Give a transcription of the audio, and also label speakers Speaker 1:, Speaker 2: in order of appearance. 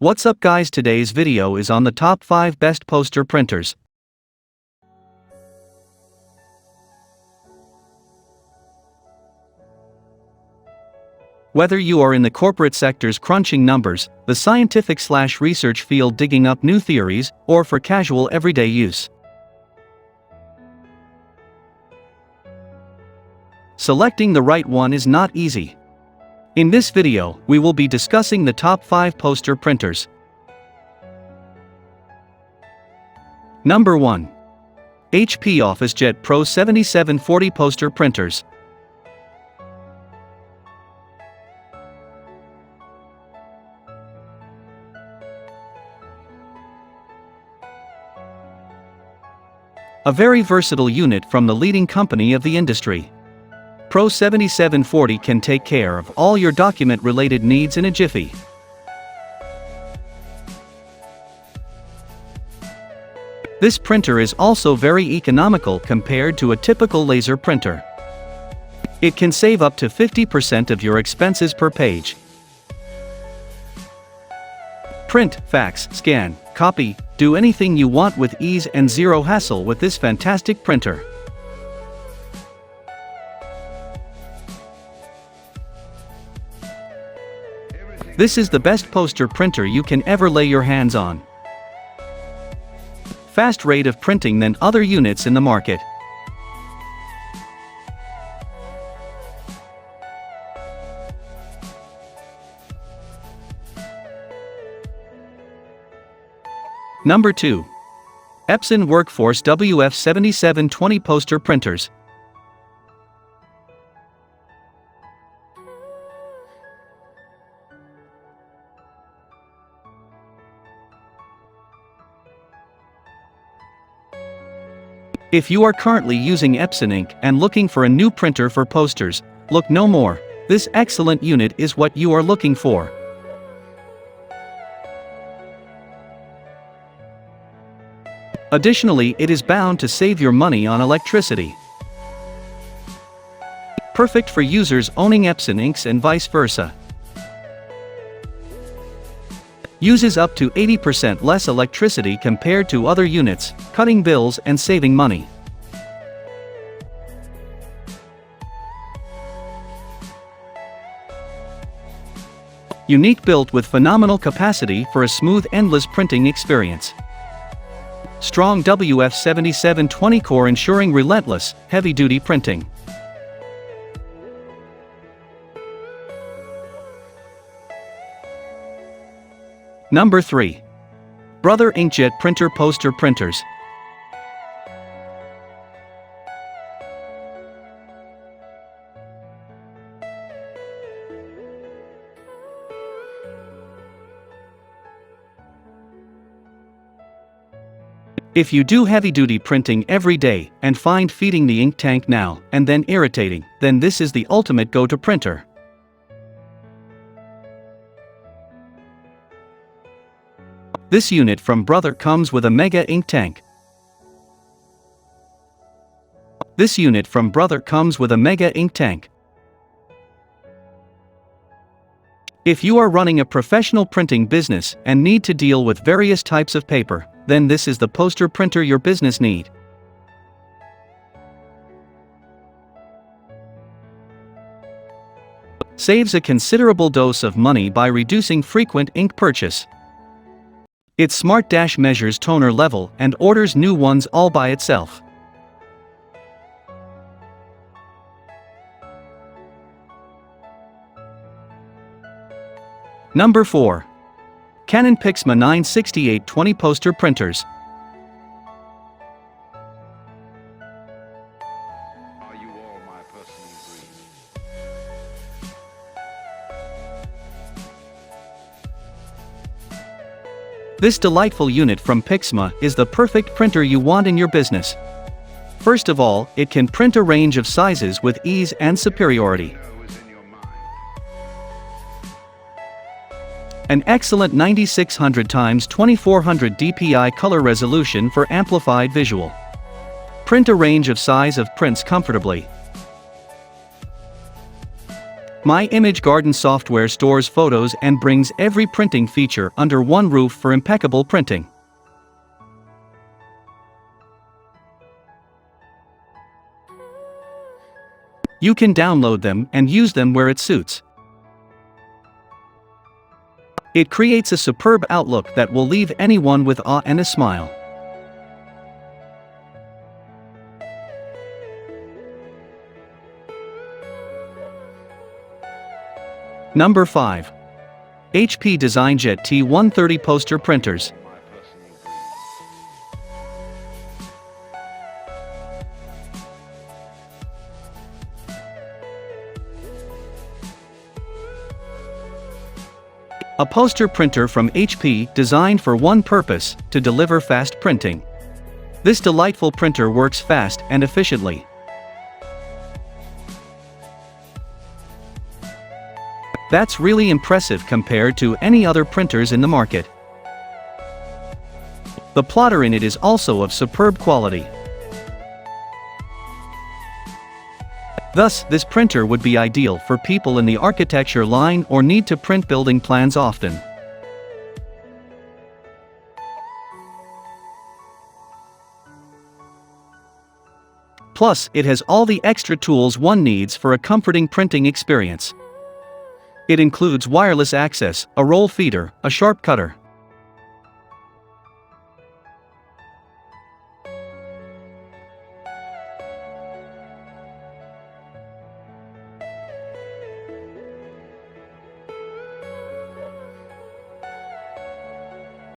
Speaker 1: What's up guys, today's video is on the top 5 best poster printers. Whether you are in the corporate sectors crunching numbers, the scientific/research field digging up new theories, or for casual everyday use, selecting the right one is not easy. In this video, we will be discussing the top 5 poster printers. Number 1. HP OfficeJet Pro 7740 Poster Printers. A very versatile unit from the leading company of the industry. Pro 7740 can take care of all your document-related needs in a jiffy. This printer is also very economical compared to a typical laser printer. It can save up to 50% of your expenses per page. Print, fax, scan, copy, do anything you want with ease and zero hassle with this fantastic printer. This is the best poster printer you can ever lay your hands on. Fast rate of printing than other units in the market. Number 2. Epson Workforce WF7720 Poster Printers. If you are currently using Epson ink and looking for a new printer for posters, look no more. This excellent unit is what you are looking for. Additionally, it is bound to save your money on electricity. Perfect for users owning Epson inks and vice versa. Uses up to 80% less electricity compared to other units, cutting bills and saving money. Unique, built with phenomenal capacity for a smooth, endless printing experience. Strong WF7720 core ensuring relentless, heavy-duty printing. Number 3. Brother Inkjet Printer Poster Printers. If you do heavy-duty printing every day and find feeding the ink tank now and then irritating, then this is the ultimate go-to printer. This unit from Brother comes with a mega ink tank. This unit from Brother comes with a mega ink tank. If you are running a professional printing business and need to deal with various types of paper, then this is the poster printer your business need. Saves a considerable dose of money by reducing frequent ink purchase. Its smart dash measures toner level and orders new ones all by itself. Number 4. Canon PIXMA 96820 Poster Printers.
Speaker 2: Are you all my personal dreams?
Speaker 1: This delightful unit from PIXMA is the perfect printer you want in your business. First of all, it can print a range of sizes with ease and superiority. An excellent 9600 x 2400 dpi color resolution for amplified visual. Print a range of size of prints comfortably. My Image Garden software stores photos and brings every printing feature under one roof for impeccable printing. You can download them and use them where it suits. It creates a superb outlook that will leave anyone with awe and a smile. Number 5. HP DesignJet T130 Poster Printers.
Speaker 2: My personal dream.
Speaker 1: A poster printer from HP designed for one purpose, to deliver fast printing. This delightful printer works fast and efficiently. That's really impressive compared to any other printers in the market. The plotter in it is also of superb quality. Thus, this printer would be ideal for people in the architecture line or need to print building plans often. Plus, it has all the extra tools one needs for a comforting printing experience. It includes wireless access, a roll feeder, a sharp cutter,